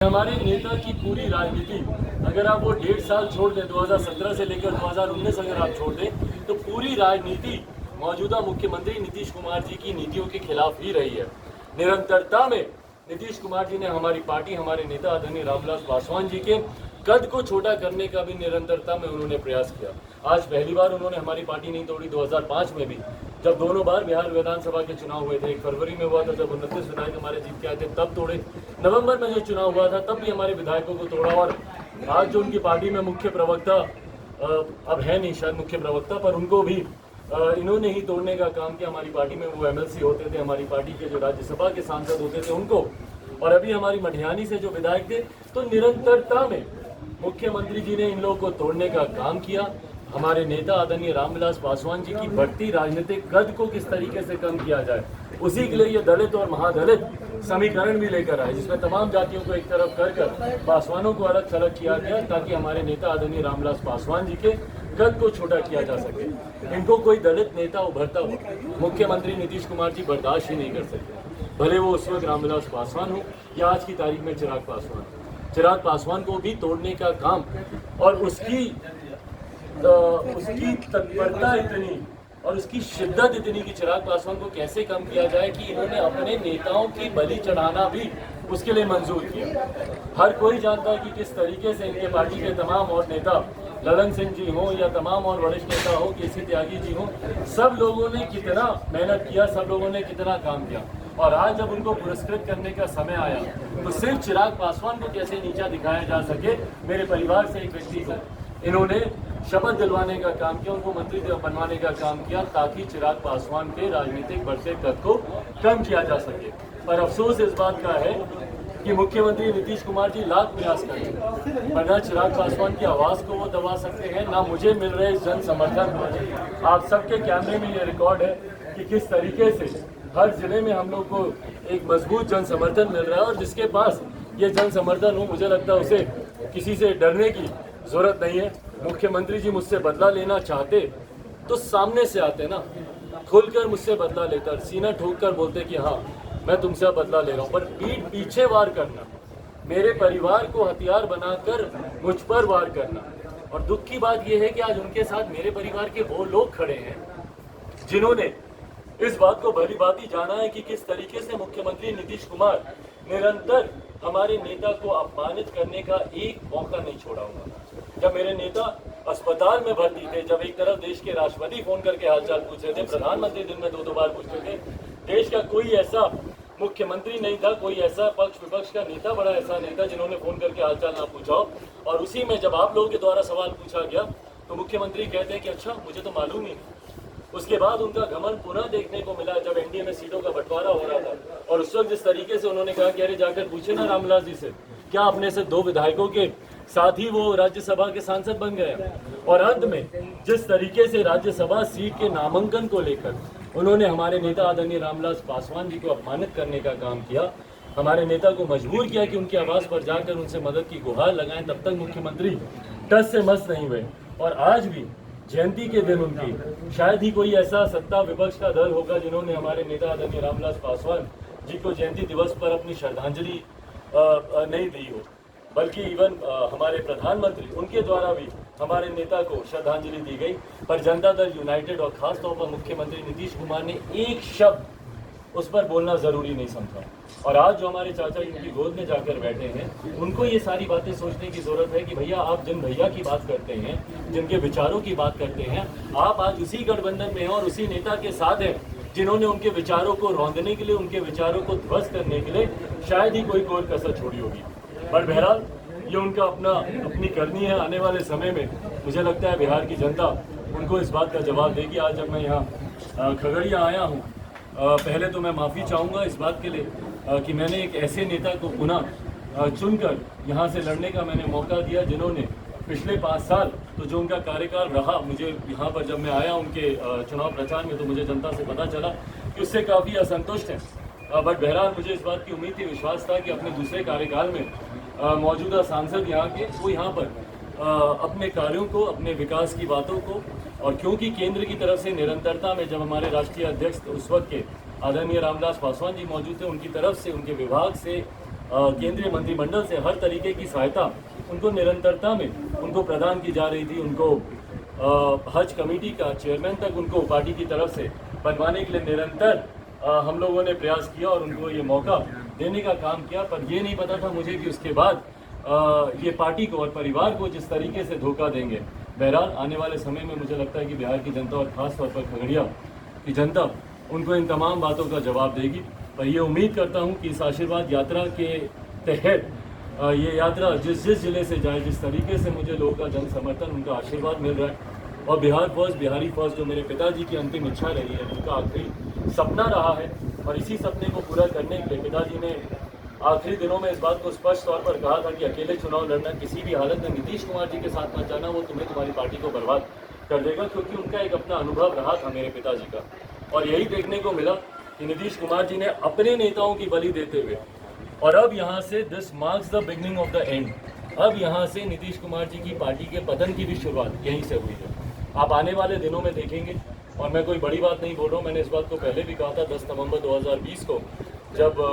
हमारे नेता की पूरी राजनीति अगर आप वो 1.5 साल छोड़ दें, 2017 से लेकर 2019 अगर आप छोड़ दें, तो पूरी राजनीति मौजूदा मुख्यमंत्री नीतीश कुमार जी की नीतियों के खिलाफ ही रही है। निरंतरता में नीतीश कुमार जी ने हमारी पार्टी, हमारे नेता आदरणीय रामविलास पासवान जी के कद को छोटा करने का भी निरंतरता में उन्होंने प्रयास किया। आज पहली बार उन्होंने हमारी पार्टी नहीं तोड़ी, 2005 में भी जब दोनों बार बिहार विधानसभा के चुनाव हुए थे। 1 फरवरी में हुआ था जब 29 विधायक हमारे जीत के आए थे, तब तोड़े। नवंबर में जो चुनाव हुआ था तब भी हमारे विधायकों को तोड़ा। और आज जो उनकी पार्टी में मुख्य प्रवक्ता अब है नहीं, शायद मुख्य प्रवक्ता, पर उनको भी इन्होंने ही तोड़ने का काम किया। हमारी पार्टी में वो एमएलसी होते थे, हमारी पार्टी के जो राज्यसभा के सांसद होते थे उनको, और अभी हमारी मटिहानी से जो विधायक थे। तो निरंतरता में मुख्यमंत्री जी ने इन लोगों को तोड़ने का काम किया। हमारे नेता आदरणीय रामविलास पासवान जी की बढ़ती राजनीतिक कद को किस तरीके से कम किया जाए, उसी के लिए ये दलित और महादलित समीकरण भी लेकर आए, जिसमें तमाम जातियों को एक तरफ कर पासवानों को अलग थलग किया गया, ताकि हमारे नेता आदरणीय रामविलास पासवान जी के कद को छोटा किया जा सके। इनको कोई दलित नेता उभरता हुआ मुख्यमंत्री नीतीश कुमार जी बर्दाश्त ही नहीं कर सकते, भले वो उस वक्त रामविलास पासवान हो या आज की तारीख में चिराग पासवान। चिराग पासवान को भी तोड़ने का काम और उसकी तत्परता इतनी और उसकी शिद्दत इतनी कि चिराग पासवान को कैसे कम किया जाए कि इन्होंने अपने नेताओं की बलि चढ़ाना भी उसके लिए मंजूर किया। हर कोई जानता है कि किस तरीके से इनके पार्टी के तमाम और नेता, ललन सिंह जी हों या तमाम और वरिष्ठ नेता हो, केसी त्यागी जी हों, सब लोगों ने कितना मेहनत किया, सब लोगों ने कितना काम किया। और आज जब उनको पुरस्कृत करने का समय आया तो सिर्फ चिराग पासवान को कैसे नीचा दिखाया जा सके, मेरे परिवार से एक व्यक्ति को इन्होंने शपथ दिलवाने का काम किया, उनको मंत्री बनवाने का काम किया, ताकि चिराग पासवान के राजनीतिक बढ़ते कद को कम किया जा सके। पर अफसोस इस बात का है कि मुख्यमंत्री नीतीश कुमार जी लाख प्रयास कर रहे, पर न चिराग पासवान की आवाज़ को वो दबा सकते हैं, ना मुझे मिल रहे जन समर्थन। आप सबके कैमरे में ये रिकॉर्ड है कि किस तरीके से हर जिले में हम लोग को एक मजबूत जन समर्थन मिल रहा है। और जिसके पास ये जन समर्थन हो, मुझे लगता है उसे किसी से डरने की जरूरत नहीं है। मुख्यमंत्री जी मुझसे बदला लेना चाहते तो सामने से आते ना, खुलकर मुझसे बदला लेकर, सीना ठोक कर बोलते कि हाँ मैं तुमसे बदला ले रहा हूँ। पर पीठ पीछे वार करना, मेरे परिवार को हथियार बनाकर मुझ पर वार करना। और दुख की बात यह है कि आज उनके साथ मेरे परिवार के वो लोग खड़े हैं जिन्होंने इस बात को भली भांति जाना है कि किस तरीके से मुख्यमंत्री नीतीश कुमार निरंतर हमारे नेता को अपमानित करने का एक मौका नहीं छोड़ा हुआ। जब मेरे नेता अस्पताल में भर्ती थे, जब एक तरफ देश के राष्ट्रपति फोन करके हालचाल पूछ रहे थे, प्रधानमंत्री दिन में 2-2 बार पूछते थे, देश का कोई ऐसा मुख्यमंत्री नहीं था, कोई ऐसा पक्ष विपक्ष का नेता, बड़ा ऐसा नेता जिन्होंने फोन करके हालचाल ना पूछा हो। और उसी में जब आप लोगों के द्वारा सवाल पूछा गया तो मुख्यमंत्री कहते हैं कि अच्छा मुझे तो मालूम ही। उसके बाद उनका घमंड पुनः देखने को मिला जब एनडीए में सीटों का बंटवारा हो रहा था, और उस वक्त जिस तरीके से उन्होंने कहा कि अरे जाकर पूछे ना रामविलास जी से, क्या अपने से 2 विधायकों के साथ ही वो राज्यसभा के सांसद बन गए। और अंत में जिस तरीके से राज्यसभा सीट के नामांकन को लेकर उन्होंने हमारे नेता आदरणीय रामविलास पासवान जी को अपमानित करने का काम किया, हमारे नेता को मजबूर किया कि उनकी आवाज़ पर जाकर उनसे मदद की गुहार लगाएं, तब तक मुख्यमंत्री टस से मस नहीं हुए। और आज भी जयंती के दिन उनकी शायद ही कोई ऐसा सत्ता विपक्ष का दल होगा जिन्होंने हमारे नेता आदरणीय रामविलास पासवान जी को जयंती दिवस पर अपनी श्रद्धांजलि नहीं दी हो, बल्कि इवन हमारे प्रधानमंत्री उनके द्वारा भी हमारे नेता को श्रद्धांजलि दी गई। पर जनता दल यूनाइटेड और खासतौर पर मुख्यमंत्री नीतीश कुमार ने एक शब्द उस पर बोलना ज़रूरी नहीं समझा। और आज जो हमारे चाचा जी उनकी गोद में जाकर बैठे हैं, उनको ये सारी बातें सोचने की ज़रूरत है कि भैया आप जिन भैया की बात करते हैं, जिनके विचारों की बात करते हैं, आप आज उसी गठबंधन में हैं और उसी नेता के साथ हैं जिन्होंने उनके विचारों को रौंदने के लिए, उनके विचारों को ध्वस्त करने के लिए शायद ही कोई कसर छोड़ी होगी। पर बहरहाल ये उनका अपनी करनी है। आने वाले समय में मुझे लगता है बिहार की जनता उनको इस बात का जवाब देगी। आज जब मैं यहाँ खगड़िया आया हूँ, पहले तो मैं माफ़ी चाहूँगा इस बात के लिए कि मैंने एक ऐसे नेता को पुनः चुनकर यहाँ से लड़ने का मैंने मौका दिया, जिन्होंने पिछले 5 साल तो जो उनका कार्यकाल रहा, मुझे यहाँ पर जब मैं आया उनके चुनाव प्रचार में तो मुझे जनता से पता चला कि उससे काफ़ी असंतुष्ट हैं। बट बहरहाल मुझे इस बात की उम्मीद थी, विश्वास था कि अपने दूसरे कार्यकाल में मौजूदा सांसद यहाँ के वो यहाँ पर अपने कार्यों को, अपने विकास की बातों को, और क्योंकि केंद्र की तरफ से निरंतरता में जब हमारे राष्ट्रीय अध्यक्ष उस वक्त के आदरणीय रामविलास पासवान जी मौजूद थे, उनकी तरफ से, उनके विभाग से केंद्रीय मंत्रिमंडल से हर तरीके की सहायता उनको निरंतरता में उनको प्रदान की जा रही थी। उनको हज कमेटी का चेयरमैन तक उनको पार्टी की तरफ से बनवाने के लिए निरंतर हम लोगों ने प्रयास किया और उनको ये मौका देने का काम किया। पर ये नहीं पता था मुझे कि उसके बाद ये पार्टी को और परिवार को जिस तरीके से धोखा देंगे। बहरहाल आने वाले समय में मुझे लगता है कि बिहार की जनता और ख़ास तौर पर खगड़िया की जनता उनको इन तमाम बातों का जवाब देगी। पर ये उम्मीद करता हूँ कि इस आशीर्वाद यात्रा के तहत ये यात्रा जिस जिले से जाए, जिस तरीके से मुझे लोगों का जन समर्थन, उनका आशीर्वाद मिल रहा है और बिहार फर्स्ट, बिहारी फर्स्ट जो मेरे पिताजी की अंतिम इच्छा रही है, उनका आखिरी सपना रहा है और इसी सपने को पूरा करने के लिए पिताजी ने आखिरी दिनों में इस बात को स्पष्ट तौर पर कहा था कि अकेले चुनाव लड़ना किसी भी हालत में नीतीश कुमार जी के साथ मत जाना, वो तुम्हें तुम्हारी पार्टी को बर्बाद कर देगा। क्योंकि उनका एक अपना अनुभव रहा था मेरे पिताजी का और यही देखने को मिला कि नीतीश कुमार जी ने अपने नेताओं की बलि देते हुए और अब यहाँ से this marks the beginning of the end. अब यहाँ से नीतीश कुमार जी की पार्टी के पतन की भी शुरुआत यहीं से हुई है। आप आने वाले दिनों में देखेंगे और मैं कोई बड़ी बात नहीं बोल रहा हूँ, मैंने इस बात को पहले भी कहा था 10 नवंबर 2020 को जब